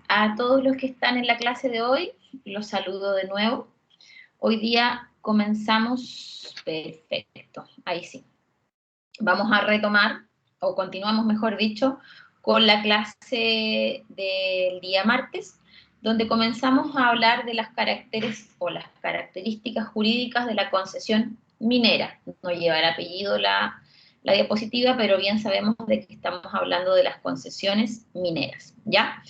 A todos los que están en la clase de hoy, los saludo de nuevo. Hoy día comenzamos, perfecto, ahí sí. Vamos a retomar, o continuamos mejor dicho, con la clase del día martes, donde comenzamos a hablar de las caracteres o las características jurídicas de la concesión minera. No lleva el apellido la diapositiva, pero bien sabemos de que estamos hablando de las concesiones mineras, ¿ya?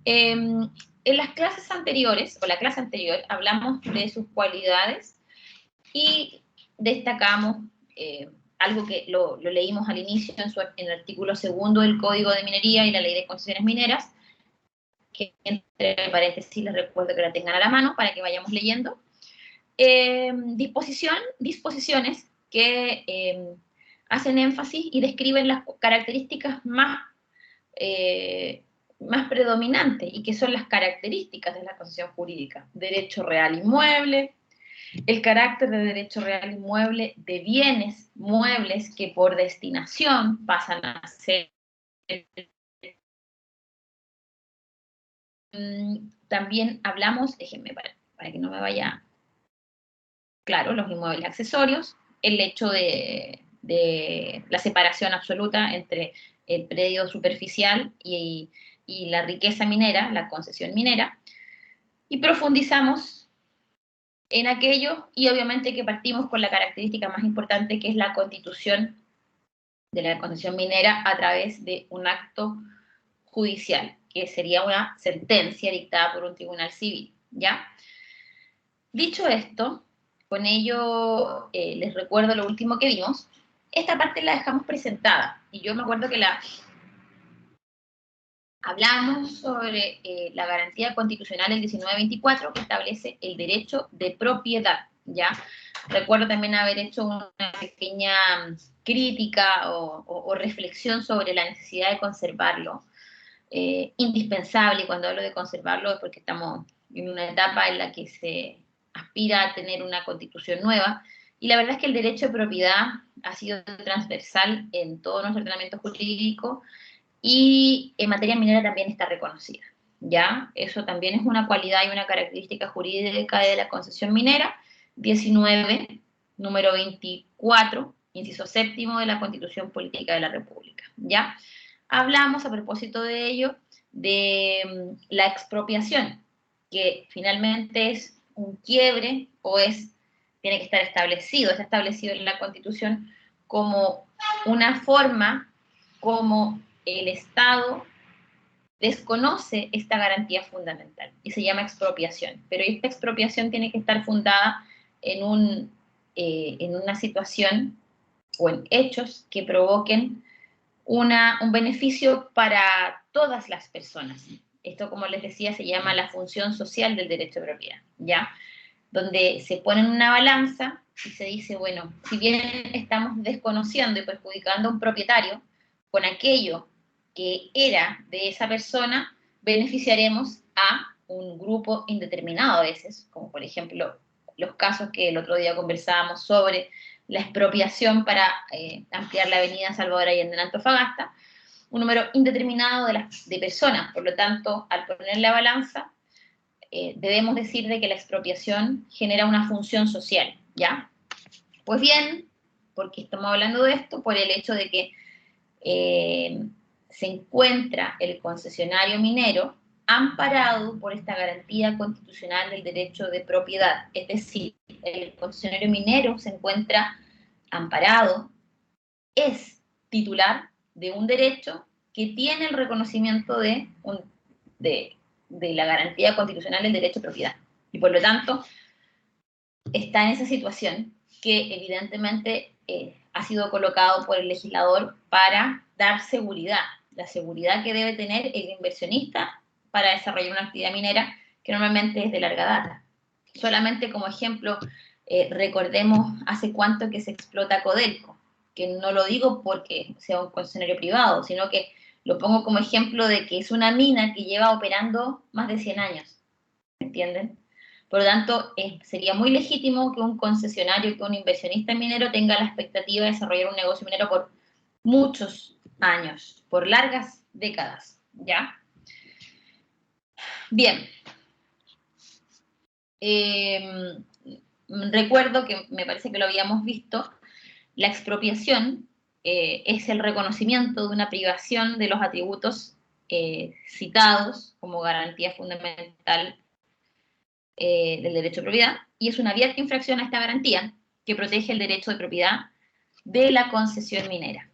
En las clases anteriores, o la clase anterior, hablamos de sus cualidades y destacamos algo que lo leímos al inicio en el artículo segundo del Código de Minería y la Ley de Concesiones Mineras, que entre paréntesis les recuerdo que la tengan a la mano para que vayamos leyendo. Disposiciones que hacen énfasis y describen las características más predominantes y que son las características de la concesión jurídica: derecho real inmueble, el carácter de derecho real inmueble de bienes muebles que por destinación pasan a ser. También hablamos, déjenme para que no me vaya, claro, los inmuebles accesorios, el hecho de la separación absoluta entre el predio superficial y la riqueza minera, la concesión minera, y profundizamos en aquello, y obviamente que partimos con la característica más importante, que es la constitución de la concesión minera a través de un acto judicial, que sería una sentencia dictada por un tribunal civil, ¿ya? Dicho esto, con ello les recuerdo lo último que vimos. Esta parte la dejamos presentada, y yo me acuerdo que hablamos sobre la garantía constitucional del 1924, que establece el derecho de propiedad, ¿ya? Recuerdo también haber hecho una pequeña crítica o reflexión sobre la necesidad de conservarlo. Indispensable, y cuando hablo de conservarlo es porque estamos en una etapa en la que se aspira a tener una constitución nueva, y la verdad es que el derecho de propiedad ha sido transversal en todo nuestro ordenamiento jurídico, y en materia minera también está reconocida, ¿ya? Eso también es una cualidad y una característica jurídica de la concesión minera, 19, número 24, inciso séptimo de la Constitución Política de la República, ¿ya? Hablamos a propósito de ello de la expropiación, que finalmente es un quiebre o tiene que estar establecido, está establecido en la Constitución como una forma como el Estado desconoce esta garantía fundamental y se llama expropiación. Pero esta expropiación tiene que estar fundada en una situación o en hechos que provoquen un beneficio para todas las personas. Esto, como les decía, se llama la función social del derecho de propiedad, ¿ya? Donde se pone en una balanza y se dice, bueno, si bien estamos desconociendo y perjudicando a un propietario, con aquello que era de esa persona, beneficiaremos a un grupo indeterminado a veces, como por ejemplo los casos que el otro día conversábamos sobre la expropiación para ampliar la avenida Salvador Allende en Antofagasta, un número indeterminado de personas. Por lo tanto, al poner la balanza, debemos decir de que la expropiación genera una función social, ¿ya? Pues bien, porque estamos hablando de esto, por el hecho de que se encuentra el concesionario minero amparado por esta garantía constitucional del derecho de propiedad. Es decir, el concesionario minero se encuentra amparado, es titular de un derecho que tiene el reconocimiento de la garantía constitucional del derecho de propiedad. Y por lo tanto, está en esa situación que evidentemente ha sido colocado por el legislador para dar seguridad, la seguridad que debe tener el inversionista para desarrollar una actividad minera que normalmente es de larga data. Solamente como ejemplo, recordemos hace cuánto que se explota Codelco, que no lo digo porque sea un concesionario privado, sino que lo pongo como ejemplo de que es una mina que lleva operando más de 100 años, ¿me entienden? Por lo tanto, sería muy legítimo que un concesionario, que un inversionista minero tenga la expectativa de desarrollar un negocio minero por muchos años, por largas décadas, ¿ya? Bien. Recuerdo que me parece que lo habíamos visto, la expropiación es el reconocimiento de una privación de los atributos citados como garantía fundamental del derecho de propiedad, y es una abierta infracción a esta garantía que protege el derecho de propiedad de la concesión minera.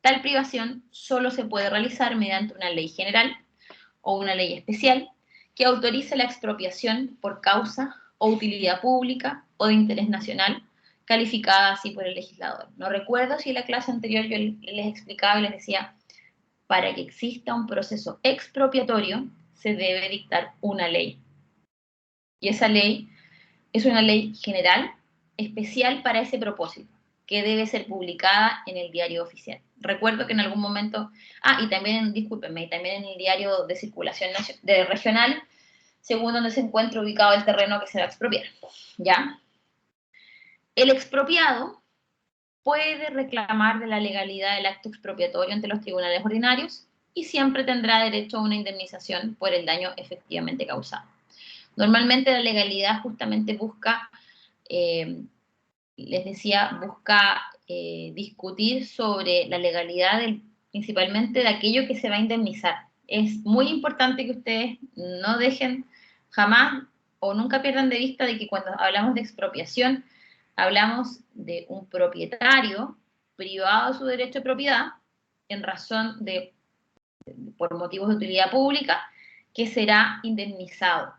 Tal privación solo se puede realizar mediante una ley general o una ley especial que autorice la expropiación por causa o utilidad pública o de interés nacional, calificada así por el legislador. No recuerdo si en la clase anterior yo les explicaba y les decía, para que exista un proceso expropiatorio se debe dictar una ley. Y esa ley es una ley general, especial para ese propósito, que debe ser publicada en el diario oficial. Recuerdo que en algún momento, y también, discúlpenme, y también en el diario de circulación regional, según donde se encuentra ubicado el terreno que se va a expropiar. ¿Ya? El expropiado puede reclamar de la legalidad del acto expropiatorio ante los tribunales ordinarios y siempre tendrá derecho a una indemnización por el daño efectivamente causado. Normalmente la legalidad justamente busca, les decía, busca discutir sobre la legalidad principalmente de aquello que se va a indemnizar. Es muy importante que ustedes no dejen jamás o nunca pierdan de vista de que cuando hablamos de expropiación, hablamos de un propietario privado de su derecho de propiedad en razón de, por motivos de utilidad pública, que será indemnizado.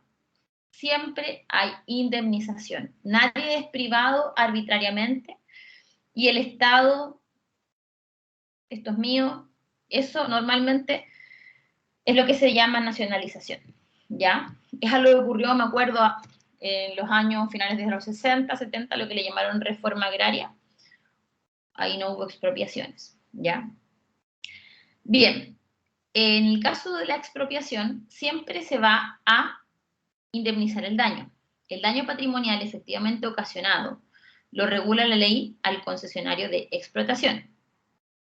Siempre hay indemnización. Nadie es privado arbitrariamente y el Estado, esto es mío, eso normalmente es lo que se llama nacionalización, ¿ya? Es algo que ocurrió, me acuerdo, en los años finales de los 60, 70, lo que le llamaron reforma agraria. Ahí no hubo expropiaciones, ¿ya? Bien, en el caso de la expropiación, siempre se va a indemnizar el daño. El daño patrimonial efectivamente ocasionado lo regula la ley al concesionario de explotación.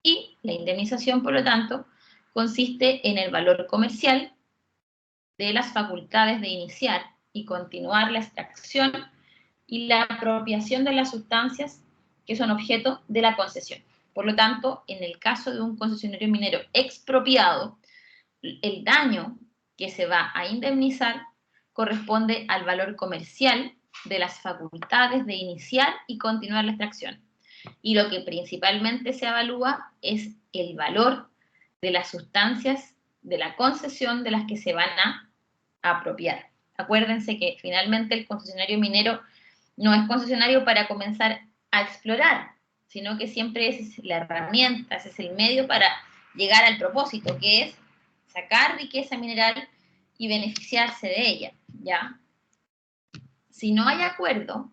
Y la indemnización, por lo tanto, consiste en el valor comercial de las facultades de iniciar y continuar la extracción y la apropiación de las sustancias que son objeto de la concesión. Por lo tanto, en el caso de un concesionario minero expropiado, el daño que se va a indemnizar corresponde al valor comercial de las facultades de iniciar y continuar la extracción. Y lo que principalmente se evalúa es el valor de las sustancias de la concesión de las que se van a apropiar. Acuérdense que finalmente el concesionario minero no es concesionario para comenzar a explorar, sino que siempre es la herramienta, ese es el medio para llegar al propósito, que es sacar riqueza mineral y beneficiarse de ella, ¿ya? Si no hay acuerdo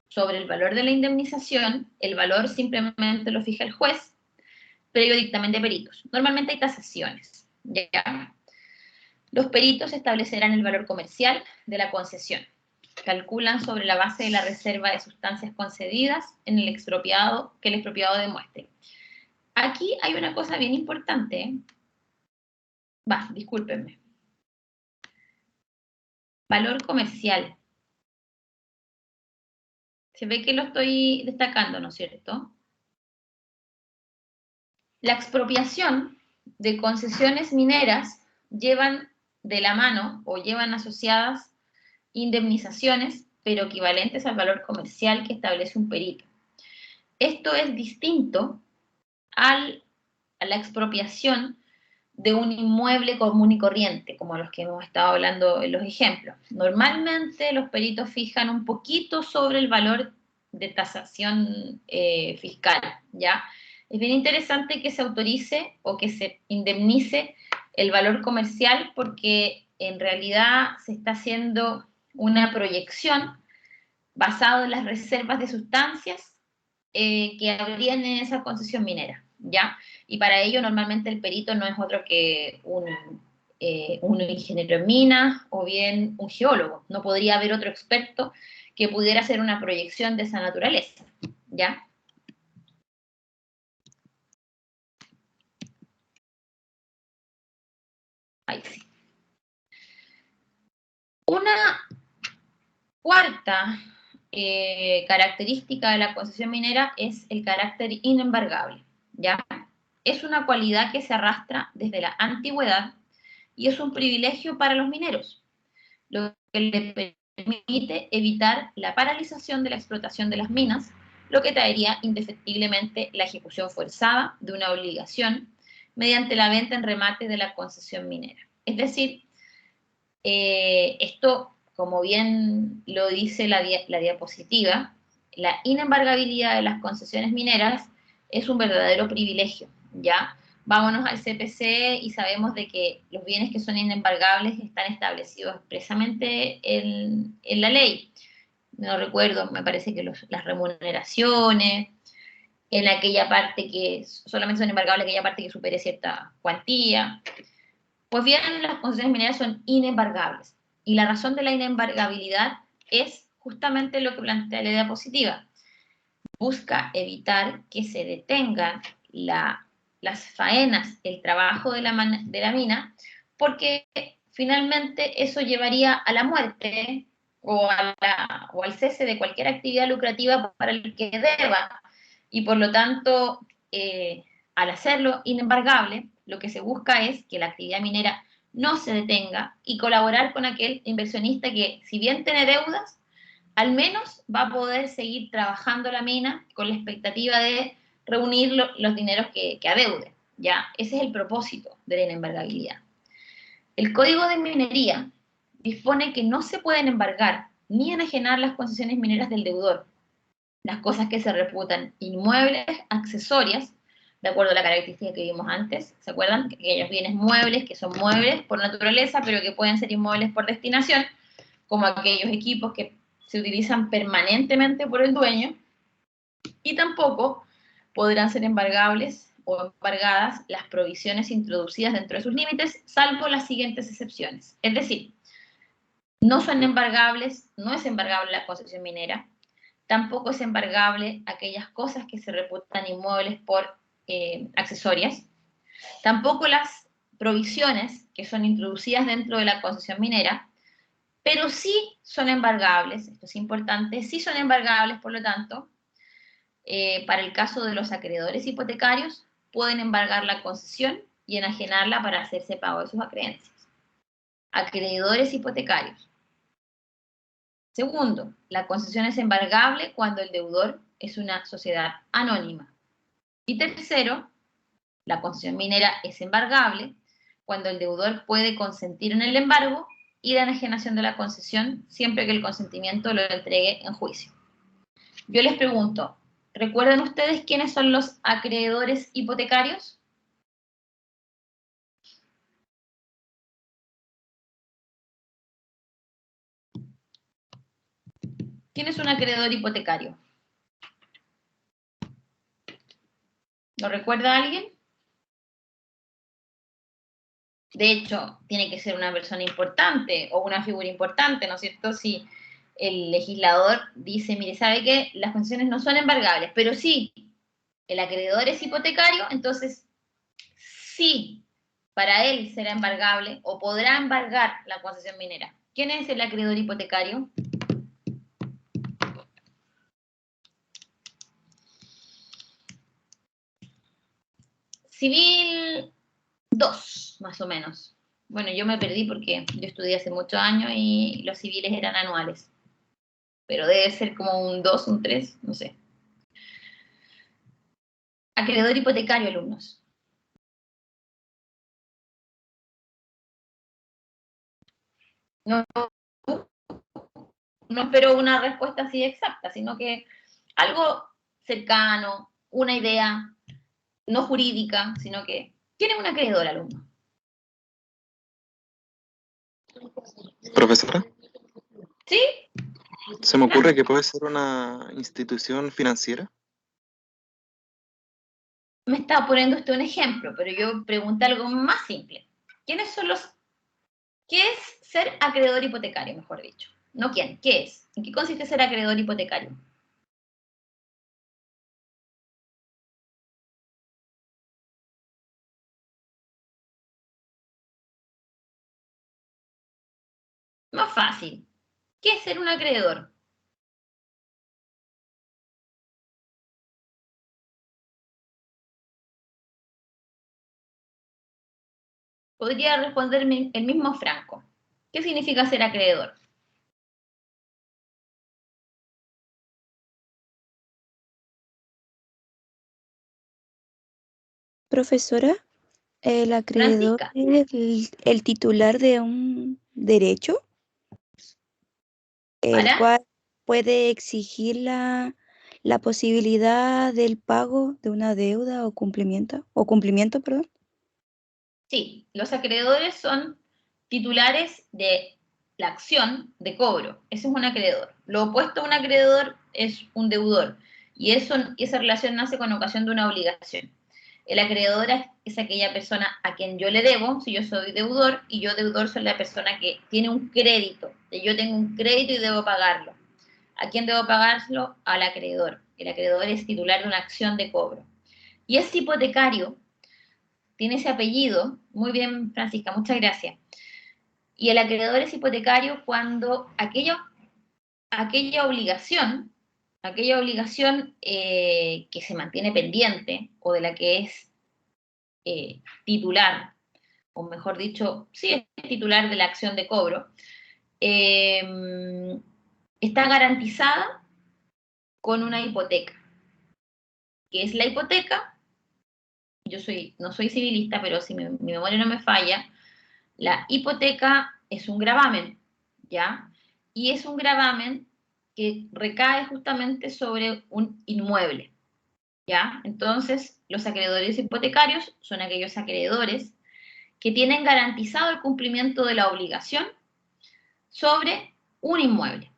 sobre el valor de la indemnización, el valor simplemente lo fija el juez, previo dictamen de peritos. Normalmente hay tasaciones, ¿ya? Los peritos establecerán el valor comercial de la concesión. Calculan sobre la base de la reserva de sustancias concedidas en el expropiado, que el expropiado demuestre. Aquí hay una cosa bien importante, ¿eh? Discúlpenme. Valor comercial. Se ve que lo estoy destacando, ¿no es cierto? La expropiación de concesiones mineras llevan de la mano o llevan asociadas indemnizaciones, pero equivalentes al valor comercial que establece un perito. Esto es distinto a la expropiación de un inmueble común y corriente, como los que hemos estado hablando en los ejemplos. Normalmente los peritos fijan un poquito sobre el valor de tasación fiscal, ¿ya? Es bien interesante que se autorice o que se indemnice el valor comercial porque en realidad se está haciendo una proyección basada en las reservas de sustancias que habrían en esa concesión minera, ¿ya? Y para ello normalmente el perito no es otro que un ingeniero en minas o bien un geólogo. No podría haber otro experto que pudiera hacer una proyección de esa naturaleza, ¿ya? Ahí sí. Una cuarta característica de la concesión minera es el carácter inembargable, ¿ya? Es una cualidad que se arrastra desde la antigüedad y es un privilegio para los mineros, lo que le permite evitar la paralización de la explotación de las minas, lo que traería indefectiblemente la ejecución forzada de una obligación mediante la venta en remate de la concesión minera. Es decir, esto, como bien lo dice la diapositiva, la inembargabilidad de las concesiones mineras es un verdadero privilegio, ¿ya? Vámonos al CPC y sabemos de que los bienes que son inembargables están establecidos expresamente en la ley. No recuerdo, me parece que las remuneraciones, en aquella parte que solamente son embargables aquella parte que supere cierta cuantía. Pues bien, las concesiones mineras son inembargables. Y la razón de la inembargabilidad es justamente lo que plantea la diapositiva. Busca evitar que se detengan las faenas, el trabajo de la mina, porque finalmente eso llevaría a la muerte o al cese de cualquier actividad lucrativa para el que deba. Y por lo tanto, al hacerlo inembargable, lo que se busca es que la actividad minera no se detenga y colaborar con aquel inversionista que, si bien tiene deudas, al menos va a poder seguir trabajando la mina con la expectativa de reunir los dineros que adeude. ¿Ya? Ese es el propósito de la inembargabilidad. El Código de Minería dispone que no se pueden embargar ni enajenar las concesiones mineras del deudor, las cosas que se reputan inmuebles, accesorias, de acuerdo a la característica que vimos antes. ¿Se acuerdan? Aquellos bienes muebles que son muebles por naturaleza, pero que pueden ser inmuebles por destinación, como aquellos equipos que se utilizan permanentemente por el dueño, y tampoco podrán ser embargables o embargadas las provisiones introducidas dentro de sus límites, salvo las siguientes excepciones. Es decir, no son embargables, no es embargable la concesión minera, tampoco es embargable aquellas cosas que se reputan inmuebles por accesorias, tampoco las provisiones que son introducidas dentro de la concesión minera, pero sí son embargables, esto es importante, sí son embargables, por lo tanto, para el caso de los acreedores hipotecarios, pueden embargar la concesión y enajenarla para hacerse pago de sus acreencias. Acreedores hipotecarios. Segundo, la concesión es embargable cuando el deudor es una sociedad anónima. Y tercero, la concesión minera es embargable cuando el deudor puede consentir en el embargo y la enajenación de la concesión siempre que el consentimiento lo entregue en juicio. Yo les pregunto, ¿recuerdan ustedes quiénes son los acreedores hipotecarios? ¿Quién es un acreedor hipotecario? ¿Lo recuerda alguien? De hecho, tiene que ser una persona importante o una figura importante, ¿no es cierto? Si el legislador dice, mire, ¿sabe qué? Las concesiones no son embargables, pero sí, el acreedor es hipotecario, entonces sí, para él será embargable o podrá embargar la concesión minera. ¿Quién es el acreedor hipotecario? Civil 2, más o menos. Bueno, yo me perdí porque yo estudié hace muchos años y los civiles eran anuales, pero debe ser como un 2, un 3, no sé. Acreedor hipotecario, alumnos. No, no espero una respuesta así exacta, sino que algo cercano, una idea no jurídica, sino que ¿quién es un acreedor, alumno? Profesora, ¿Sí? se me ocurre Fernando. que puede ser una institución financiera. Me está poniendo usted un ejemplo, pero yo pregunté algo más simple. ¿Quiénes son los... ¿Qué es ser acreedor hipotecario, mejor dicho? No quién, ¿qué es? ¿En qué consiste ser acreedor hipotecario? Más fácil. ¿Qué es ser un acreedor? Podría responderme el mismo Franco. ¿Qué significa ser acreedor? Profesora, el acreedor Francisca. es el titular de un derecho, el ¿Para? cual puede exigir la posibilidad del pago de una deuda o cumplimiento, perdón. Sí, los acreedores son titulares de la acción de cobro. Ese es un acreedor. Lo opuesto a un acreedor es un deudor. Y esa relación nace con ocasión de una obligación. El acreedor es aquella persona a quien yo le debo, si yo soy deudor, y yo deudor soy la persona que tiene un crédito. Yo tengo un crédito y debo pagarlo. ¿A quién debo pagarlo? Al acreedor. El acreedor es titular de una acción de cobro. Y es hipotecario, tiene ese apellido. Muy bien, Francisca, muchas gracias. Y el acreedor es hipotecario cuando aquella obligación que se mantiene pendiente o de la que es titular, o mejor dicho, sí es titular de la acción de cobro, está garantizada con una hipoteca. ¿Qué es la hipoteca? No soy civilista, pero si mi memoria no me falla, la hipoteca es un gravamen, ¿ya? Y es un gravamen que recae justamente sobre un inmueble, ¿ya? Entonces, los acreedores hipotecarios son aquellos acreedores que tienen garantizado el cumplimiento de la obligación sobre un inmueble,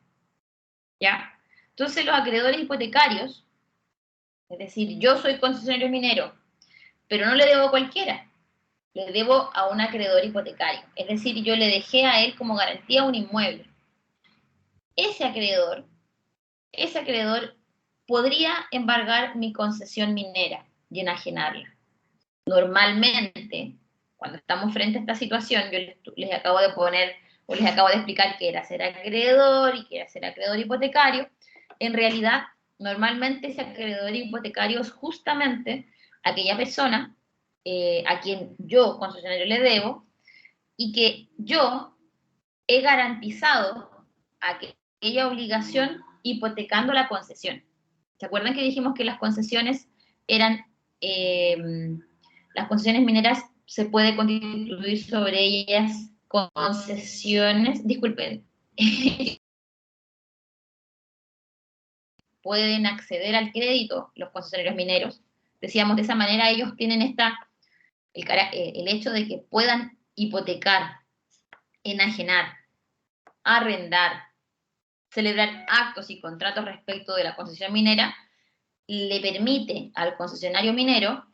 ¿ya? Entonces, los acreedores hipotecarios, es decir, yo soy concesionario minero, pero no le debo a cualquiera, le debo a un acreedor hipotecario. Es decir, yo le dejé a él como garantía un inmueble. Ese acreedor podría embargar mi concesión minera y enajenarla. Normalmente, cuando estamos frente a esta situación, yo les acabo de poner o les acabo de explicar que era ser acreedor y que era ser acreedor hipotecario. En realidad, normalmente ese acreedor hipotecario es justamente aquella persona a quien yo, concesionario, le debo y que yo he garantizado aquella obligación hipotecando la concesión. ¿Se acuerdan que dijimos que las concesiones eran, las concesiones mineras se puede constituir sobre ellas concesiones, disculpen, pueden acceder al crédito los concesionarios mineros? Decíamos, de esa manera ellos tienen el hecho de que puedan hipotecar, enajenar, arrendar, celebrar actos y contratos respecto de la concesión minera, le permite al concesionario minero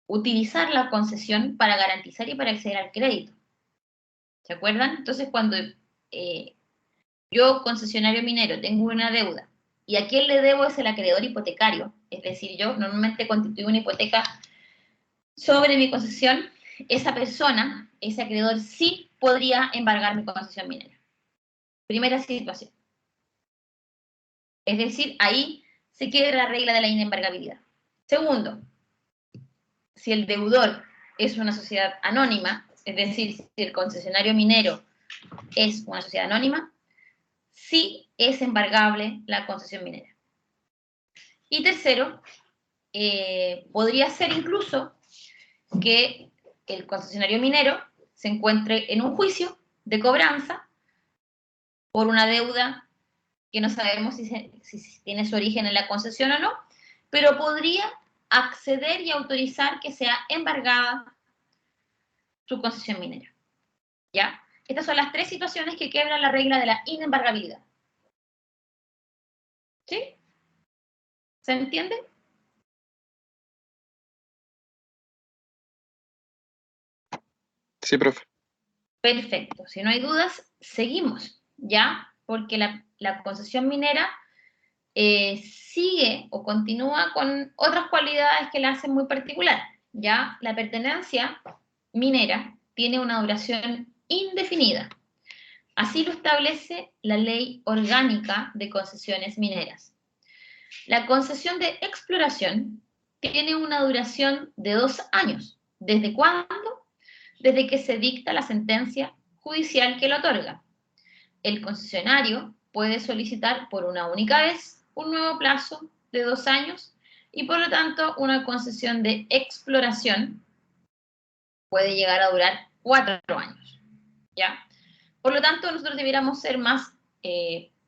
utilizar la concesión para garantizar y para acceder al crédito. ¿Se acuerdan? Entonces, cuando yo, concesionario minero, tengo una deuda y a quién le debo es el acreedor hipotecario, es decir, yo normalmente constituyo una hipoteca sobre mi concesión, esa persona, ese acreedor, sí podría embargar mi concesión minera. Primera situación. Es decir, ahí se queda la regla de la inembargabilidad. Segundo, si el deudor es una sociedad anónima, es decir, si el concesionario minero es una sociedad anónima, sí es embargable la concesión minera. Y tercero, podría ser incluso que el concesionario minero se encuentre en un juicio de cobranza por una deuda que no sabemos si tiene su origen en la concesión o no, pero podría acceder y autorizar que sea embargada su concesión minera. ¿Ya? Estas son las tres situaciones que quebran la regla de la inembargabilidad. ¿Sí? ¿Se entiende? Sí, profe. Perfecto. Si no hay dudas, seguimos, ¿ya? Porque la concesión minera sigue o continúa con otras cualidades que la hacen muy particular, ¿ya? La pertenencia minera tiene una duración indefinida. Así lo establece la Ley Orgánica de Concesiones Mineras. La concesión de exploración tiene una duración de 2 años. ¿Desde cuándo? Desde que se dicta la sentencia judicial que lo otorga. El concesionario puede solicitar por una única vez un nuevo plazo de 2 años y por lo tanto una concesión de exploración puede llegar a durar 4 años, ¿ya? Por lo tanto, nosotros debiéramos ser más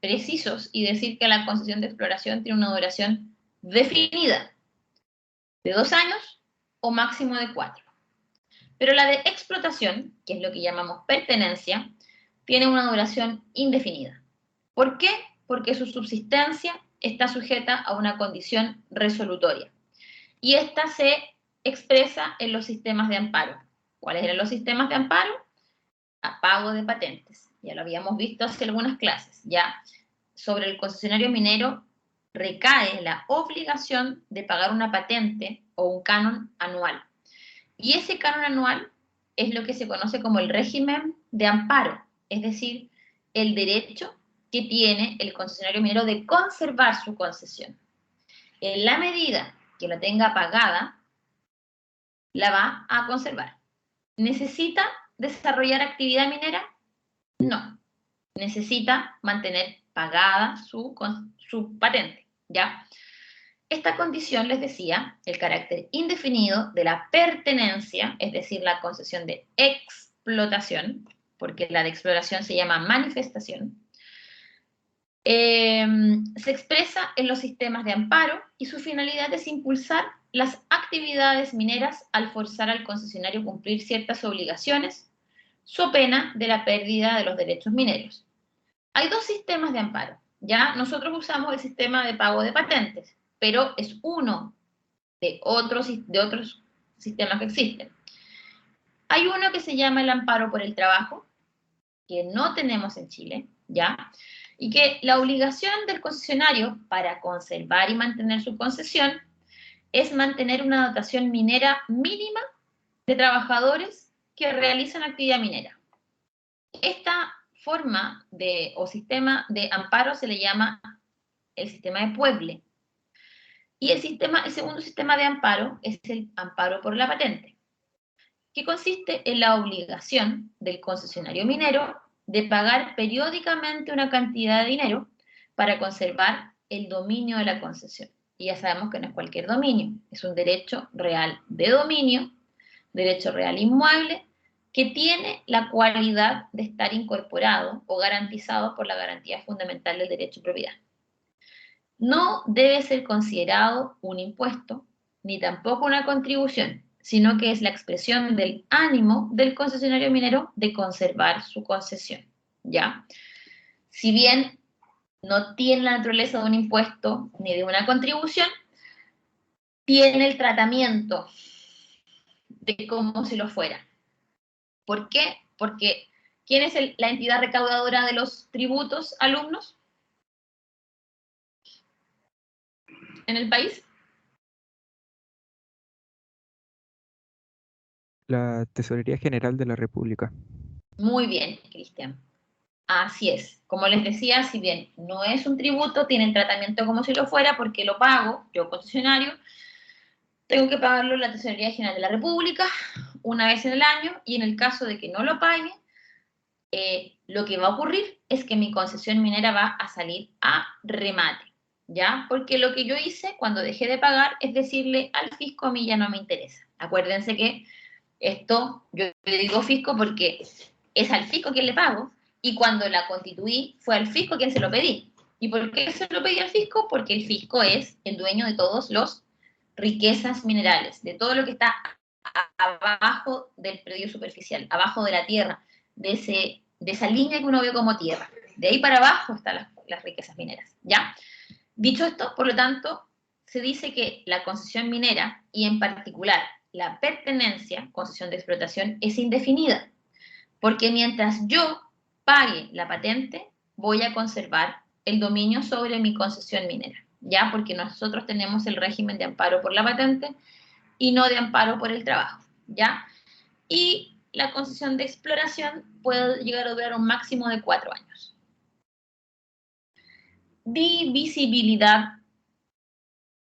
precisos y decir que la concesión de exploración tiene una duración definida de 2 años o máximo de 4. Pero la de explotación, que es lo que llamamos pertenencia, tiene una duración indefinida. ¿Por qué? Porque su subsistencia está sujeta a una condición resolutoria. Y esta se expresa en los sistemas de amparo. ¿Cuáles eran los sistemas de amparo? A pago de patentes. Ya lo habíamos visto hace algunas clases. Ya sobre el concesionario minero recae la obligación de pagar una patente o un canon anual. Y ese canon anual es lo que se conoce como el régimen de amparo, es decir, el derecho que tiene el concesionario minero de conservar su concesión. En la medida que la tenga pagada, la va a conservar. ¿Necesita desarrollar actividad minera? No. Necesita mantener pagada su patente, ¿ya? Esta condición, les decía, el carácter indefinido de la pertenencia, es decir, la concesión de explotación, porque la de exploración se llama manifestación, se expresa en los sistemas de amparo y su finalidad es impulsar las actividades mineras al forzar al concesionario a cumplir ciertas obligaciones, so pena de la pérdida de los derechos mineros. Hay 2 sistemas de amparo. Ya nosotros usamos el sistema de pago de patentes, pero es uno de otros sistemas que existen. Hay uno que se llama el amparo por el trabajo, que no tenemos en Chile, ¿ya? Y que la obligación del concesionario para conservar y mantener su concesión es mantener una dotación minera mínima de trabajadores que realizan actividad minera. Esta forma o sistema de amparo se le llama el sistema de Pueble. Y el segundo sistema de amparo es el amparo por la patente, que consiste en la obligación del concesionario minero de pagar periódicamente una cantidad de dinero para conservar el dominio de la concesión. Y ya sabemos que no es cualquier dominio, es un derecho real de dominio, derecho real inmueble, que tiene la cualidad de estar incorporado o garantizado por la garantía fundamental del derecho de propiedad. No debe ser considerado un impuesto, ni tampoco una contribución, sino que es la expresión del ánimo del concesionario minero de conservar su concesión, ¿ya? Si bien no tiene la naturaleza de un impuesto ni de una contribución, tiene el tratamiento de como si lo fuera. ¿Por qué? Porque ¿quién es la entidad recaudadora de los tributos, alumnos, en el país? La Tesorería General de la República. Muy bien, Cristian. Así es. Como les decía, si bien no es un tributo, tiene el tratamiento como si lo fuera, porque lo pago, yo concesionario, tengo que pagarlo en la Tesorería General de la República una vez en el año, y en el caso de que no lo pague, lo que va a ocurrir es que mi concesión minera va a salir a remate, ¿ya? Porque lo que yo hice cuando dejé de pagar es decirle al fisco, a mí ya no me interesa. Acuérdense que esto, yo le digo fisco porque es al fisco quien le pago, y cuando la constituí fue al fisco quien se lo pedí. ¿Y por qué se lo pedí al fisco? Porque el fisco es el dueño de todas las riquezas minerales, de todo lo que está abajo del predio superficial, abajo de la tierra, de esa línea que uno ve como tierra. De ahí para abajo están las riquezas mineras, ¿ya? Dicho esto, por lo tanto, se dice que la concesión minera, y en particular la pertenencia, concesión de explotación, es indefinida, porque mientras yo pague la patente, voy a conservar el dominio sobre mi concesión minera, ¿ya? Porque nosotros tenemos el régimen de amparo por la patente y no de amparo por el trabajo, ¿ya? Y la concesión de exploración puede llegar a durar un máximo de 4 años. Divisibilidad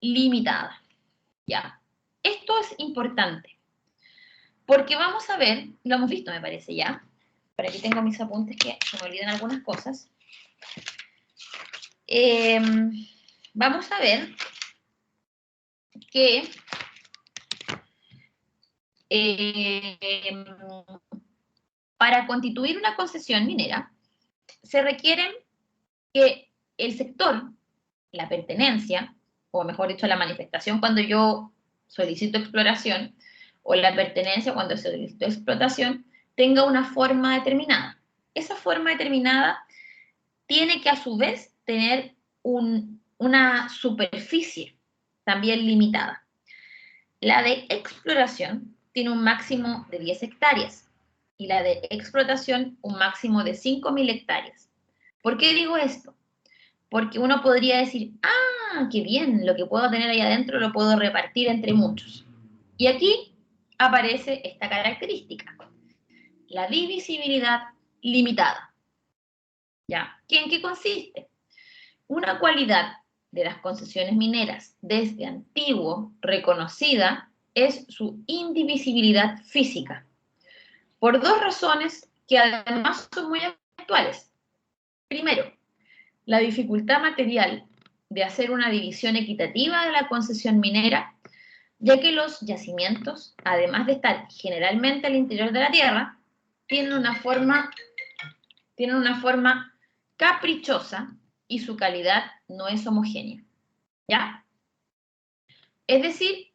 limitada. Ya. Esto es importante, porque vamos a ver, lo hemos visto me parece ya, por aquí tengo mis apuntes que se me olvidan algunas cosas. Vamos a ver que para constituir una concesión minera se requieren que el sector, la pertenencia, o mejor dicho, la manifestación cuando yo solicito exploración, o la pertenencia cuando solicito explotación, tenga una forma determinada. Esa forma determinada tiene que a su vez tener una superficie también limitada. La de exploración tiene un máximo de 10 hectáreas y la de explotación un máximo de 5.000 hectáreas. ¿Por qué digo esto? Porque uno podría decir, ah, qué bien, lo que puedo tener ahí adentro lo puedo repartir entre muchos. Y aquí aparece esta característica, la divisibilidad limitada. ¿Ya? ¿En qué consiste? Una cualidad de las concesiones mineras desde antiguo reconocida es su indivisibilidad física, por dos razones que además son muy actuales. Primero, la dificultad material de hacer una división equitativa de la concesión minera, ya que los yacimientos, además de estar generalmente al interior de la tierra, tienen una forma caprichosa y su calidad no es homogénea. ¿Ya? Es decir,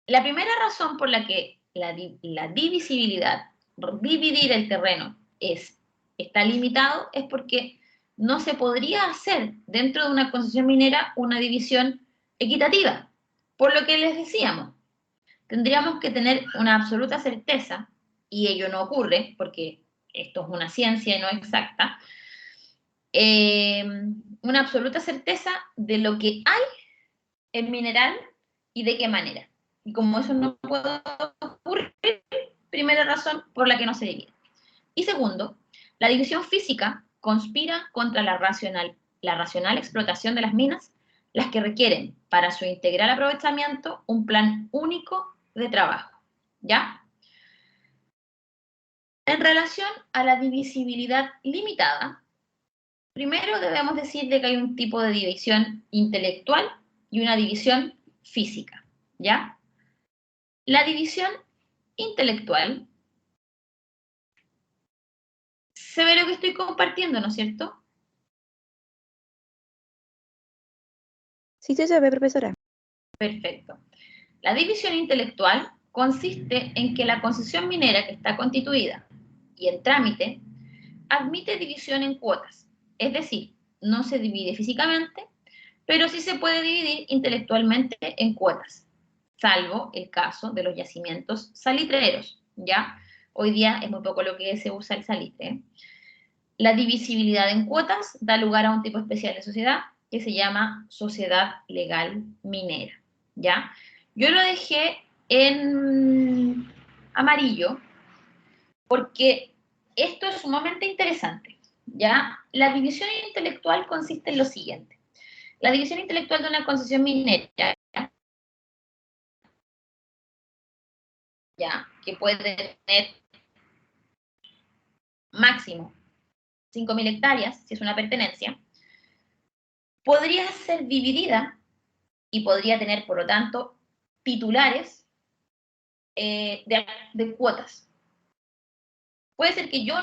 la primera razón por la que la divisibilidad, dividir el terreno, está limitado es porque no se podría hacer dentro de una concesión minera una división equitativa. Por lo que les decíamos, tendríamos que tener una absoluta certeza, y ello no ocurre porque esto es una ciencia y no exacta, una absoluta certeza de lo que hay en mineral y de qué manera. Y como eso no puede ocurrir, primera razón por la que no se divide. Y segundo, la división física conspira contra la racional explotación de las minas, las que requieren para su integral aprovechamiento un plan único de trabajo. ¿Ya? En relación a la divisibilidad limitada, primero debemos decir de que hay un tipo de división intelectual y una división física. ¿Ya? La división intelectual, se ve lo que estoy compartiendo, ¿no es cierto? Sí se ve, profesora. Perfecto. La división intelectual consiste en que la concesión minera que está constituida y en trámite admite división en cuotas, es decir, no se divide físicamente, pero sí se puede dividir intelectualmente en cuotas, salvo el caso de los yacimientos salitreros, ¿ya? Hoy día es muy poco lo que se usa el salitre, ¿eh? La divisibilidad en cuotas da lugar a un tipo especial de sociedad que se llama sociedad legal minera, ¿ya? Yo lo dejé en amarillo porque esto es sumamente interesante, ¿ya? La división intelectual consiste en lo siguiente. La división intelectual de una concesión minera, ¿ya? Que puede tener máximo 5.000 hectáreas, si es una pertenencia, podría ser dividida y podría tener, por lo tanto, titulares de cuotas. Puede ser que yo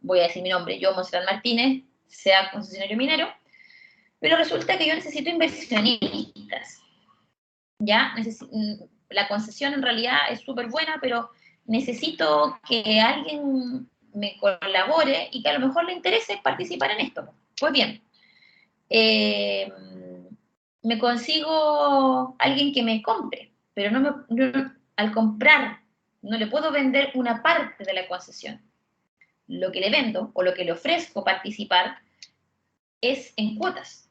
voy a decir mi nombre, yo, Monserrat Martínez, sea concesionario minero, pero resulta que yo necesito inversionistas. ¿Ya? La concesión en realidad es súper buena, pero necesito que alguien me colabore y que a lo mejor le interese participar en esto. Pues bien, me consigo alguien que me compre, pero al comprar no le puedo vender una parte de la concesión. Lo que le vendo o lo que le ofrezco participar es en cuotas,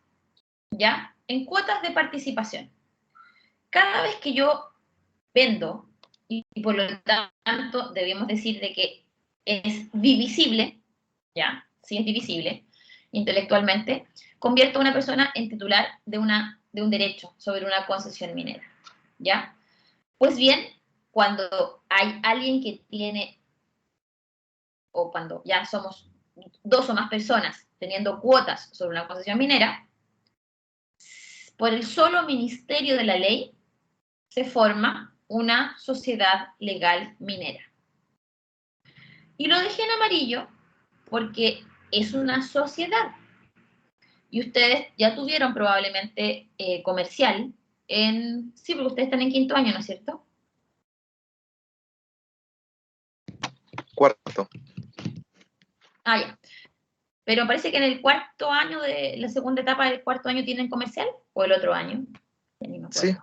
¿ya? En cuotas de participación. Cada vez que yo vendo y por lo tanto debemos decir de que es divisible, ¿ya? Si es divisible intelectualmente, convierte a una persona en titular de un derecho sobre una concesión minera, ¿ya? Pues bien, cuando hay alguien que tiene, o cuando ya somos dos o más personas teniendo cuotas sobre una concesión minera, por el solo ministerio de la ley se forma una sociedad legal minera. Y lo dejé en amarillo porque es una sociedad. Y ustedes ya tuvieron probablemente comercial sí, porque ustedes están en quinto año, ¿no es cierto? Cuarto. Ah, ya. Pero parece que en el cuarto año de la segunda etapa del cuarto año tienen comercial, o el otro año. Ya ni me acuerdo.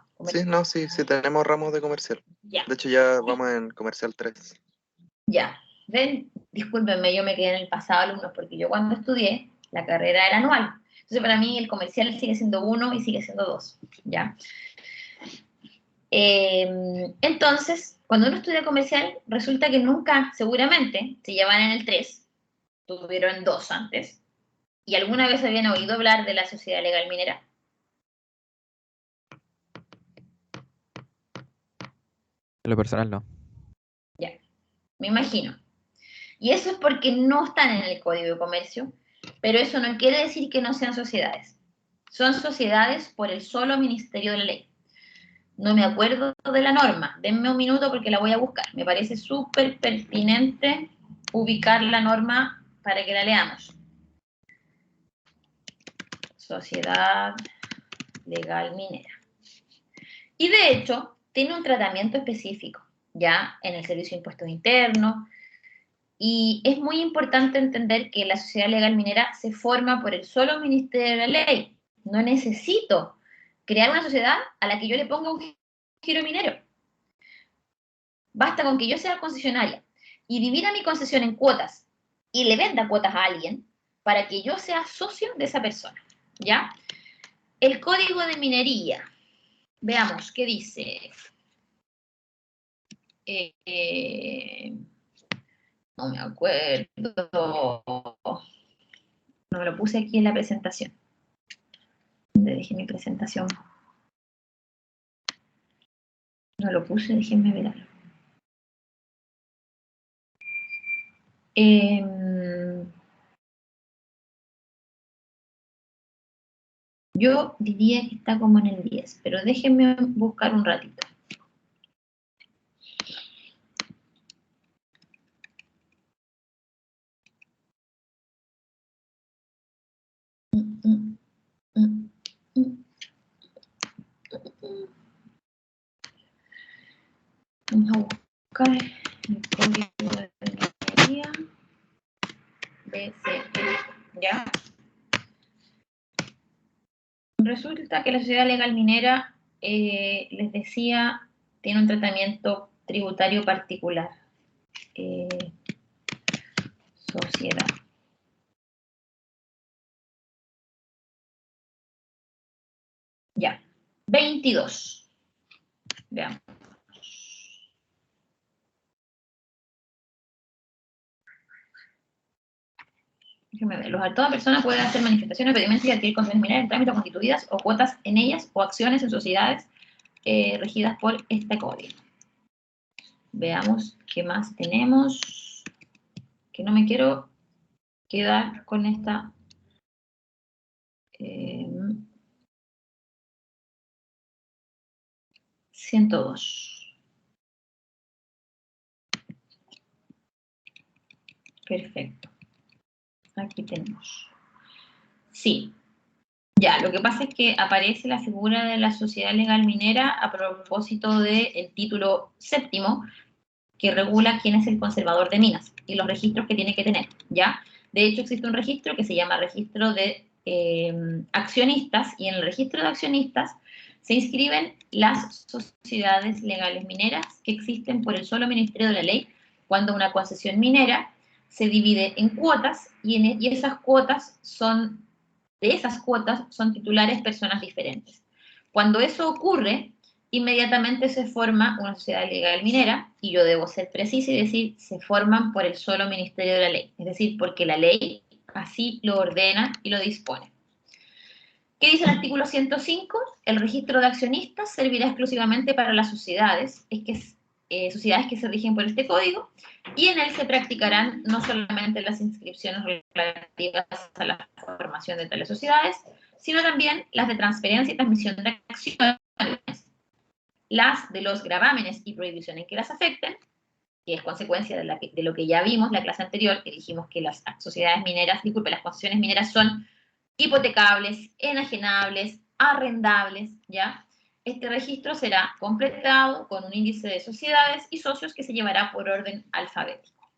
Sí, tenemos ramos de comercial. Ya. De hecho, ya vamos en comercial 3. Ya. Ven, discúlpenme, yo me quedé en el pasado, alumnos, porque yo cuando estudié, la carrera era anual. Entonces, para mí, el comercial sigue siendo 1 y sigue siendo 2. ¿Ya? Entonces, cuando uno estudia comercial, resulta que nunca, seguramente, si ya van en el 3, tuvieron 2 antes, y alguna vez habían oído hablar de la sociedad legal minera. En lo personal no. Ya, me imagino. Y eso es porque no están en el Código de Comercio, pero eso no quiere decir que no sean sociedades. Son sociedades por el solo Ministerio de la Ley. No me acuerdo de la norma. Denme un minuto porque la voy a buscar. Me parece súper pertinente ubicar la norma para que la leamos. Sociedad legal minera. Y de hecho, tiene un tratamiento específico, ya en el Servicio de Impuestos Internos. Y es muy importante entender que la sociedad legal minera se forma por el solo Ministerio de la Ley. No necesito crear una sociedad a la que yo le ponga un giro minero. Basta con que yo sea concesionaria y divida mi concesión en cuotas y le venda cuotas a alguien para que yo sea socio de esa persona, ¿ya? El Código de Minería. Veamos, ¿qué dice? No me acuerdo. No me lo puse aquí en la presentación. ¿Dónde dejé mi presentación? No lo puse, déjenme ver algo. Yo diría que está como en el 10, pero déjenme buscar un ratito. Vamos a buscar el código de minería BCE, ¿ya? Resulta que la sociedad legal minera, les decía, tiene un tratamiento tributario particular. Sociedad. Ya. 22. Veamos. Déjeme ver. Toda persona puede hacer manifestaciones, pedimentos y adquirir concesiones mineras en trámites constituidas o cuotas en ellas o acciones en sociedades regidas por este código. Veamos qué más tenemos. Que no me quiero quedar con esta. 102. Perfecto. Aquí tenemos. Sí. Ya, lo que pasa es que aparece la figura de la sociedad legal minera a propósito del título 7º, que regula quién es el conservador de minas y los registros que tiene que tener, ¿ya? De hecho, existe un registro que se llama registro de accionistas, y en el registro de accionistas se inscriben las sociedades legales mineras que existen por el solo Ministerio de la Ley cuando una concesión minera se divide en cuotas y esas cuotas de esas cuotas son titulares personas diferentes. Cuando eso ocurre, inmediatamente se forma una sociedad legal minera, y yo debo ser precisa y decir, se forman por el solo Ministerio de la Ley, es decir, porque la ley así lo ordena y lo dispone. ¿Qué dice el artículo 105? El registro de accionistas servirá exclusivamente para las sociedades, sociedades que se rigen por este código, y en él se practicarán no solamente las inscripciones relativas a la formación de tales sociedades, sino también las de transferencia y transmisión de acciones, las de los gravámenes y prohibiciones que las afecten, que es consecuencia de lo que ya vimos la clase anterior, que dijimos que las sociedades mineras, las concesiones mineras son hipotecables, enajenables, arrendables, ¿ya? Este registro será completado con un índice de sociedades y socios que se llevará por orden alfabético.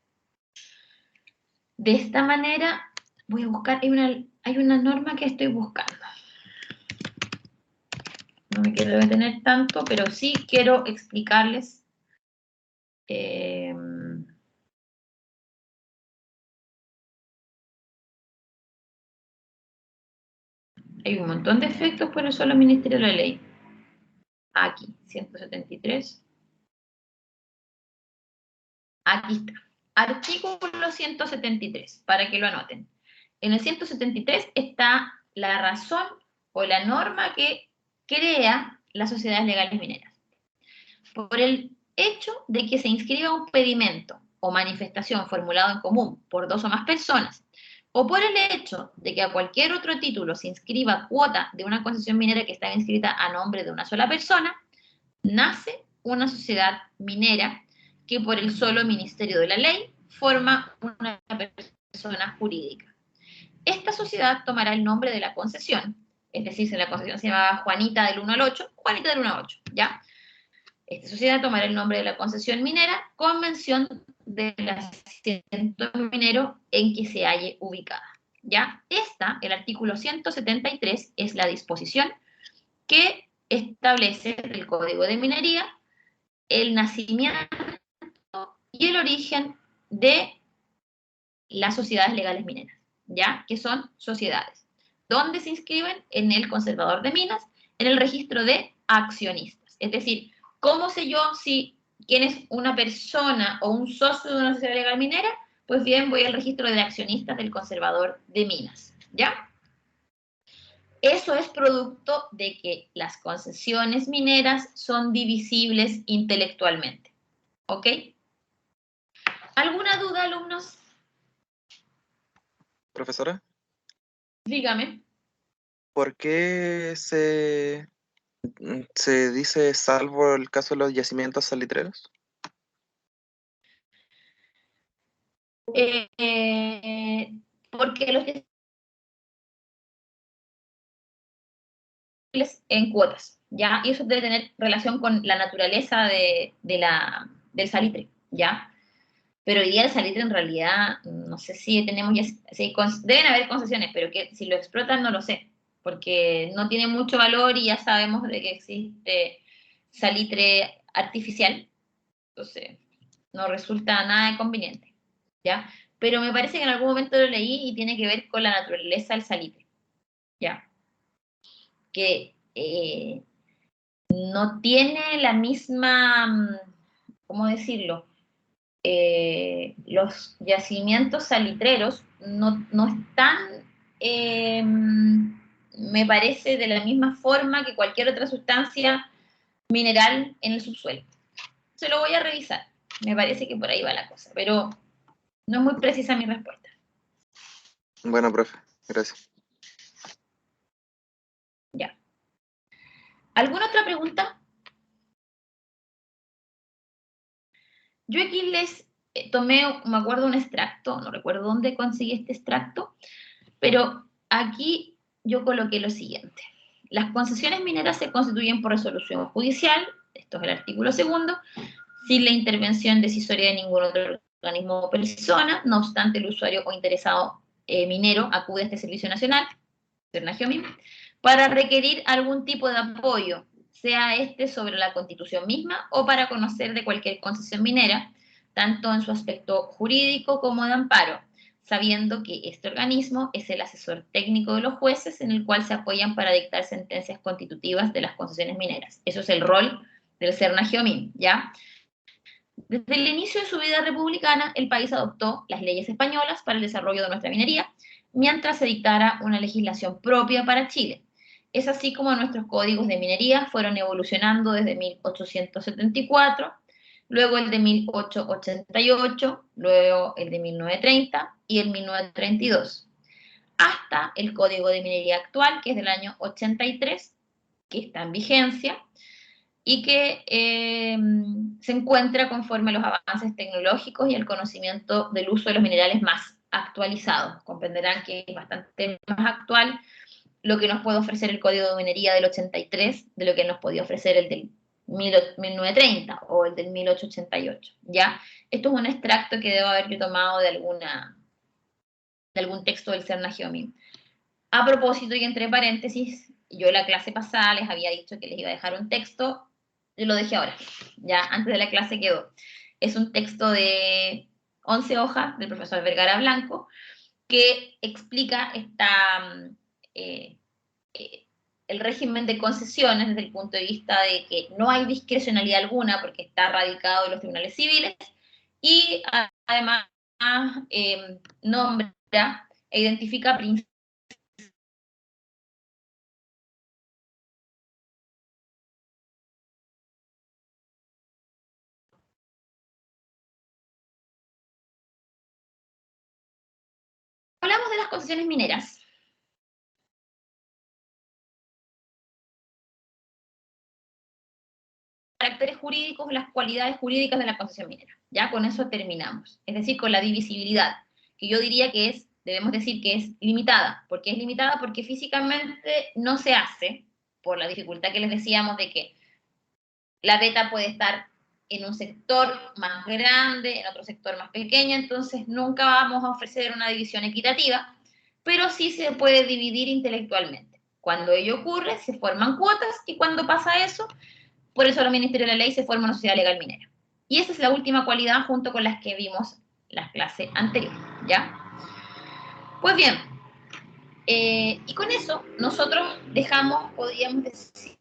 De esta manera, voy a buscar, hay una norma que estoy buscando. No me quiero detener tanto, pero sí quiero explicarles hay un montón de efectos por el solo Ministerio de la Ley. Aquí, 173. Aquí está. Artículo 173, para que lo anoten. En el 173 está la razón o la norma que crea las sociedades legales mineras. Por el hecho de que se inscriba un pedimento o manifestación formulado en común por dos o más personas, o por el hecho de que a cualquier otro título se inscriba cuota de una concesión minera que está inscrita a nombre de una sola persona, nace una sociedad minera que por el solo Ministerio de la Ley forma una persona jurídica. Esta sociedad tomará el nombre de la concesión, es decir, si la concesión se llamaba Juanita del 1 al 8, Juanita del 1 al 8, ¿ya? Esta sociedad tomará el nombre de la concesión minera con mención del asiento minero en que se halle ubicada, ¿ya? El artículo 173, es la disposición que establece el Código de Minería el nacimiento y el origen de las sociedades legales mineras, ¿ya? Que son sociedades, donde se inscriben en el conservador de minas, en el registro de accionistas. Es decir, ¿cómo sé yo quién es una persona o un socio de una sociedad legal minera? Pues bien, voy al registro de accionistas del conservador de minas, ¿ya? Eso es producto de que las concesiones mineras son divisibles intelectualmente. ¿Ok? ¿Alguna duda, alumnos? Profesora, Dígame. ¿por qué se dice salvo el caso de los yacimientos salitreros? Porque los en cuotas, ¿ya? Y eso debe tener relación con la naturaleza del salitre, ¿ya? Pero hoy día el salitre en realidad, no sé si tenemos ya, deben haber concesiones, pero que si lo explotan no lo sé, porque no tiene mucho valor y ya sabemos de que existe salitre artificial, entonces no resulta nada conveniente, ¿ya? Pero me parece que en algún momento lo leí y tiene que ver con la naturaleza del salitre, ¿ya? Que no tiene la misma, ¿cómo decirlo? Los yacimientos salitreros no están, me parece, de la misma forma que cualquier otra sustancia mineral en el subsuelo. Se lo voy a revisar. Me parece que por ahí va la cosa, pero no es muy precisa mi respuesta. Bueno, profe, gracias. Ya. ¿Alguna otra pregunta? Yo aquí les tomé, me acuerdo, un extracto, no recuerdo dónde conseguí este extracto, pero aquí yo coloqué lo siguiente. Las concesiones mineras se constituyen por resolución judicial, esto es el artículo 2, sin la intervención decisoria de ningún otro organismo o persona, no obstante el usuario o interesado minero acude a este Servicio Nacional, Cernagiomim, para requerir algún tipo de apoyo, sea este sobre la Constitución misma o para conocer de cualquier concesión minera, tanto en su aspecto jurídico como de amparo, sabiendo que este organismo es el asesor técnico de los jueces en el cual se apoyan para dictar sentencias constitutivas de las concesiones mineras. Eso es el rol del Serna-Geomin, ¿ya? Desde el inicio de su vida republicana, el país adoptó las leyes españolas para el desarrollo de nuestra minería, mientras se dictara una legislación propia para Chile. Es así como nuestros códigos de minería fueron evolucionando desde 1874, luego el de 1888, luego el de 1930 y el 1932, hasta el Código de Minería actual, que es del año 83, que está en vigencia, y que se encuentra conforme a los avances tecnológicos y el conocimiento del uso de los minerales más actualizados. Comprenderán que es bastante más actual lo que nos puede ofrecer el Código de Minería del 83 de lo que nos podía ofrecer el del 1930 o el del 1888, ¿ya? Esto es un extracto que debo haber yo tomado de algún texto del Serna-Geomin. A propósito, y entre paréntesis, yo la clase pasada les había dicho que les iba a dejar un texto, yo lo dejé ahora, ya antes de la clase quedó. Es un texto de 11 hojas del profesor Vergara Blanco que explica el régimen de concesiones desde el punto de vista de que no hay discrecionalidad alguna porque está radicado en los tribunales civiles y además nombra e identifica principios hablamos de las concesiones mineras. Caracteres jurídicos, las cualidades jurídicas de la concesión minera. Ya con eso terminamos. Es decir, con la divisibilidad, que yo diría que es, debemos decir que es limitada. ¿Por qué es limitada? Porque físicamente no se hace, por la dificultad que les decíamos de que la beta puede estar en un sector más grande, en otro sector más pequeño, entonces nunca vamos a ofrecer una división equitativa, pero sí se puede dividir intelectualmente. Cuando ello ocurre, se forman cuotas y cuando pasa eso, por eso el Ministerio de la Ley se forma una sociedad legal minera. Y esa es la última cualidad junto con las que vimos las clases anteriores, ¿ya? Pues bien, y con eso nosotros dejamos, podríamos decir,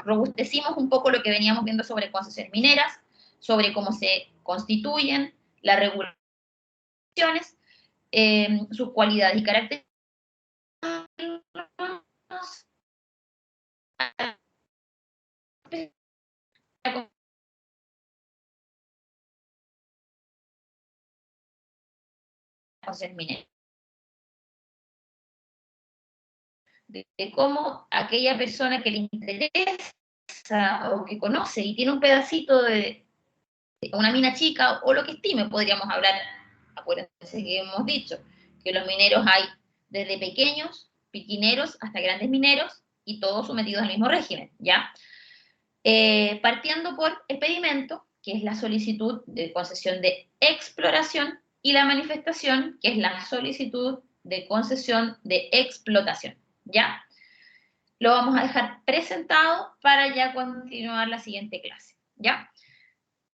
robustecimos un poco lo que veníamos viendo sobre concesiones mineras, sobre cómo se constituyen, las regulaciones, sus cualidades y características. Concesiones mineras. De cómo aquella persona que le interesa o que conoce y tiene un pedacito de una mina chica o lo que estime, podríamos hablar, acuérdense que hemos dicho que los mineros hay desde pequeños, piquineros, hasta grandes mineros y todos sometidos al mismo régimen, ¿ya? Partiendo por el pedimento, que es la solicitud de concesión de exploración, y la manifestación, que es la solicitud de concesión de explotación, ¿ya? Lo vamos a dejar presentado para ya continuar la siguiente clase, ¿ya?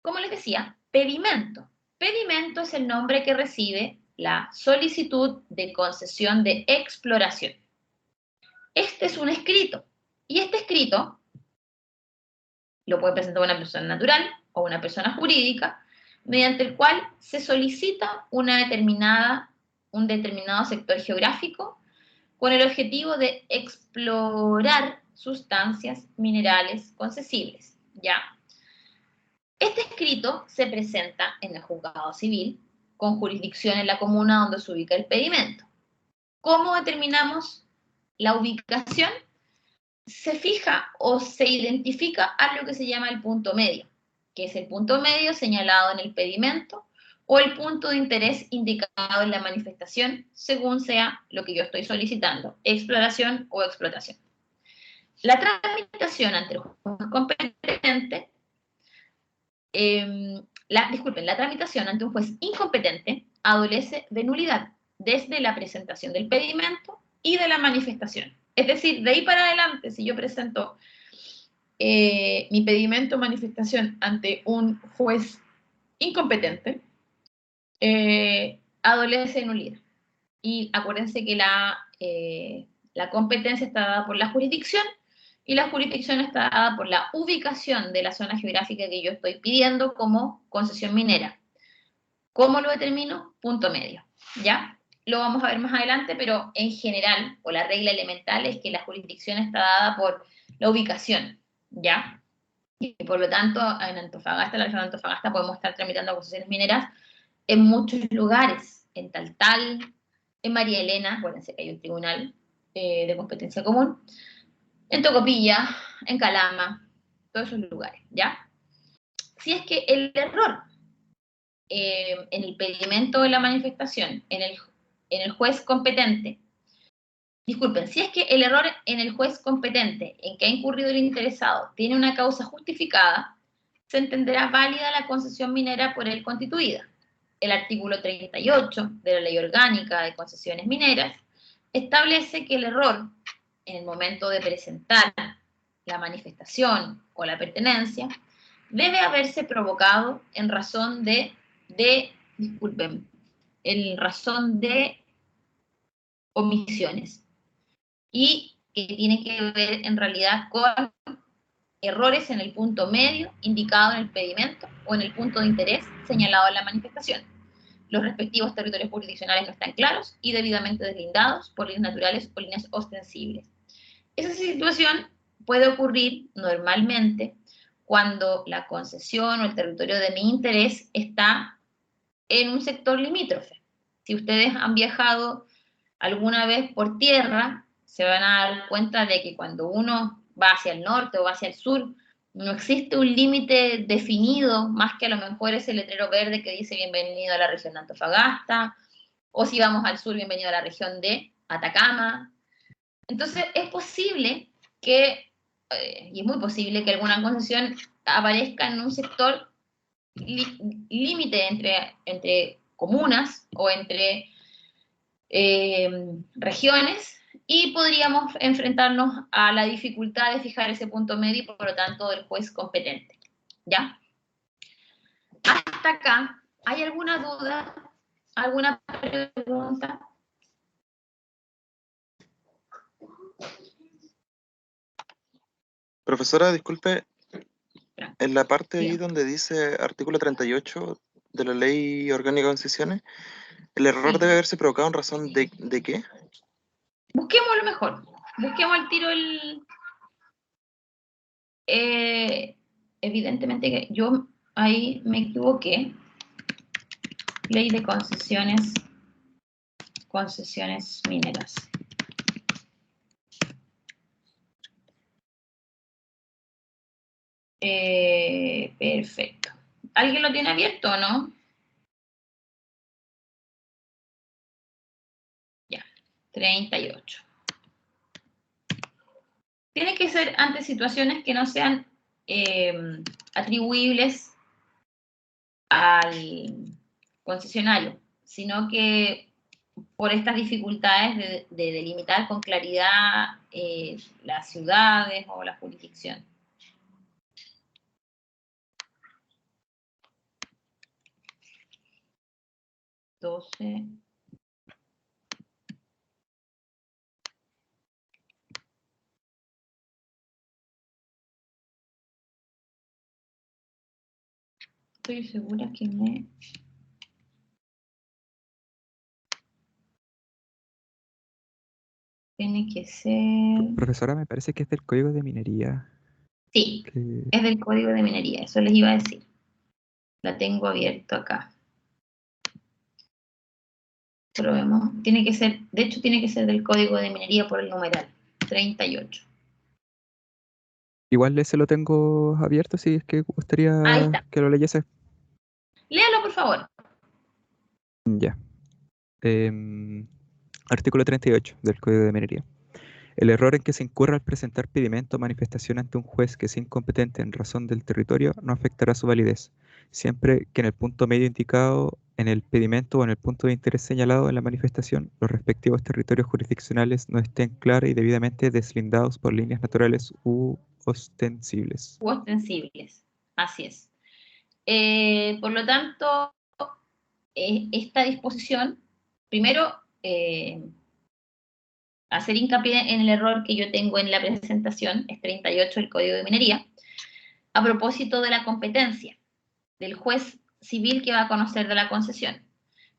Como les decía, pedimento. Pedimento es el nombre que recibe la solicitud de concesión de exploración. Este es un escrito, y este escrito lo puede presentar una persona natural o una persona jurídica, mediante el cual se solicita un determinado sector geográfico con el objetivo de explorar sustancias minerales concesibles, ¿ya? Este escrito se presenta en el juzgado civil con jurisdicción en la comuna donde se ubica el pedimento. ¿Cómo determinamos la ubicación? Se fija o se identifica algo que se llama el punto medio, que es el punto medio señalado en el pedimento o el punto de interés indicado en la manifestación, según sea lo que yo estoy solicitando, exploración o explotación. La tramitación ante el juez competente, la tramitación ante un juez incompetente adolece de nulidad desde la presentación del pedimento y de la manifestación. Es decir, de ahí para adelante, si yo presento mi pedimento o manifestación ante un juez incompetente, adolece en un líder. Y acuérdense que la competencia está dada por la jurisdicción y la jurisdicción está dada por la ubicación de la zona geográfica que yo estoy pidiendo como concesión minera. ¿Cómo lo determino? Punto medio, ¿ya? Lo vamos a ver más adelante, pero en general, o la regla elemental es que la jurisdicción está dada por la ubicación, ¿ya? Y por lo tanto, en Antofagasta, la región de Antofagasta, podemos estar tramitando concesiones mineras en muchos lugares, en Taltal, en María Elena, acuérdense que hay un tribunal de competencia común, en Tocopilla, en Calama, todos esos lugares, ¿ya? Si es que el error en el pedimento de la manifestación, en el juez competente, disculpen, si es que el error en el juez competente en que ha incurrido el interesado tiene una causa justificada, se entenderá válida la concesión minera por él constituida. El artículo 38 de la Ley Orgánica de Concesiones Mineras establece que el error en el momento de presentar la manifestación o la pertenencia debe haberse provocado en razón en razón de omisiones y que tiene que ver en realidad con errores en el punto medio indicado en el pedimento o en el punto de interés señalado en la manifestación. Los respectivos territorios jurisdiccionales no están claros y debidamente deslindados por líneas naturales o líneas ostensibles. Esa situación puede ocurrir normalmente cuando la concesión o el territorio de mi interés está en un sector limítrofe. Si ustedes han viajado alguna vez por tierra, se van a dar cuenta de que cuando uno va hacia el norte o va hacia el sur, no existe un límite definido, más que a lo mejor ese letrero verde que dice bienvenido a la región de Antofagasta, o si vamos al sur, bienvenido a la región de Atacama. Entonces es posible que, y es muy posible que alguna concesión aparezca en un sector límite entre comunas o entre regiones y podríamos enfrentarnos a la dificultad de fijar ese punto medio y por lo tanto del juez competente. ¿Ya? Hasta acá, ¿hay alguna duda? ¿Alguna pregunta? Profesora, disculpe, en la parte ahí Bien. donde dice artículo 38 de la Ley Orgánica de Concesiones, ¿el error Sí. debe haberse provocado en razón de qué? Busquemos lo mejor. Busquemos al tiro evidentemente que yo ahí me equivoqué. Ley de concesiones mineras. Perfecto. ¿Alguien lo tiene abierto o no? Ya, 38. Tiene que ser ante situaciones que no sean atribuibles al concesionario, sino que por estas dificultades de delimitar con claridad las ciudades o la jurisdicción. 12. Estoy segura que tiene que ser... Profesora, me parece que es del Código de Minería. Sí, es del Código de Minería, eso les iba a decir. La tengo abierto acá. Probemos. Tiene que ser, de hecho, tiene que ser del Código de Minería por el numeral 38. Igual ese lo tengo abierto, si es que Ahí gustaría está. que lo leyese. Léalo, por favor. Ya. Artículo 38 del Código de Minería. El error en que se incurra al presentar pedimento o manifestación ante un juez que es incompetente en razón del territorio no afectará su validez, siempre que en el punto medio indicado en el pedimento o en el punto de interés señalado en la manifestación, los respectivos territorios jurisdiccionales no estén claros y debidamente deslindados por líneas naturales u ostensibles. U ostensibles. Así es. Por lo tanto, esta disposición, primero, hacer hincapié en el error que yo tengo en la presentación, es 38 del Código de Minería, a propósito de la competencia del juez civil que va a conocer de la concesión.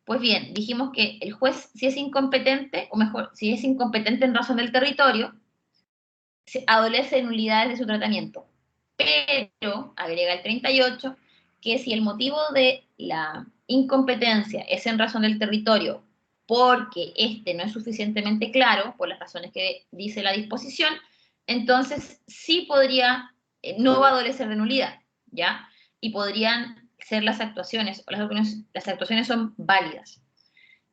Pues bien, dijimos que el juez, si es incompetente, o mejor, si es incompetente en razón del territorio, adolece de nulidades de su tratamiento. Pero, agrega el 38, que si el motivo de la incompetencia es en razón del territorio, porque este no es suficientemente claro, por las razones que dice la disposición, entonces sí podría, no va a adolecer de nulidad, ¿ya? Y podrían ser las actuaciones, o las actuaciones son válidas.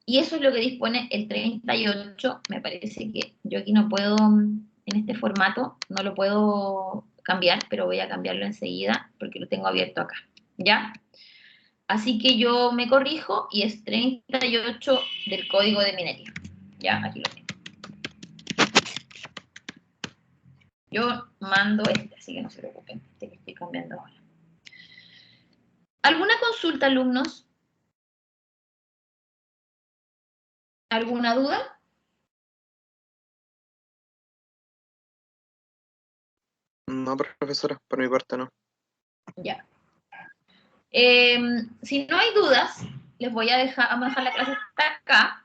Y eso es lo que dispone el 38, me parece que yo aquí no puedo, en este formato, no lo puedo cambiar, pero voy a cambiarlo enseguida, porque lo tengo abierto acá, ¿ya? Así que yo me corrijo, y es 38 del Código de Minería, ¿ya? Aquí lo tengo. Yo mando este, así que no se preocupen, este que estoy cambiando ahora. ¿Alguna consulta, alumnos? ¿Alguna duda? No, profesora, por mi parte no. Ya. Si no hay dudas, les voy a vamos a dejar la clase hasta acá,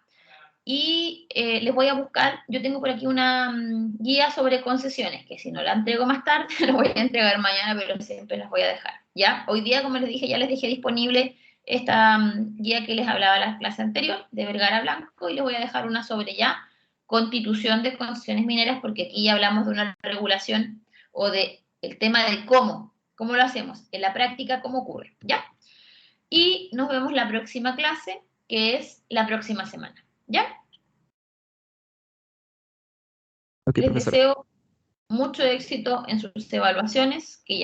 y les voy a buscar, yo tengo por aquí una guía sobre concesiones, que si no la entrego más tarde, la voy a entregar mañana, pero siempre las voy a dejar, ¿ya? Hoy día, como les dije, ya les dejé disponible esta guía que les hablaba en la clase anterior, de Vergara Blanco, y les voy a dejar una sobre ya constitución de concesiones mineras, porque aquí ya hablamos de una regulación, o de el tema de cómo lo hacemos, en la práctica, cómo ocurre, ¿ya? Y nos vemos la próxima clase, que es la próxima semana, ¿ya? Ok, Les profesora. deseo mucho éxito en sus evaluaciones, que ya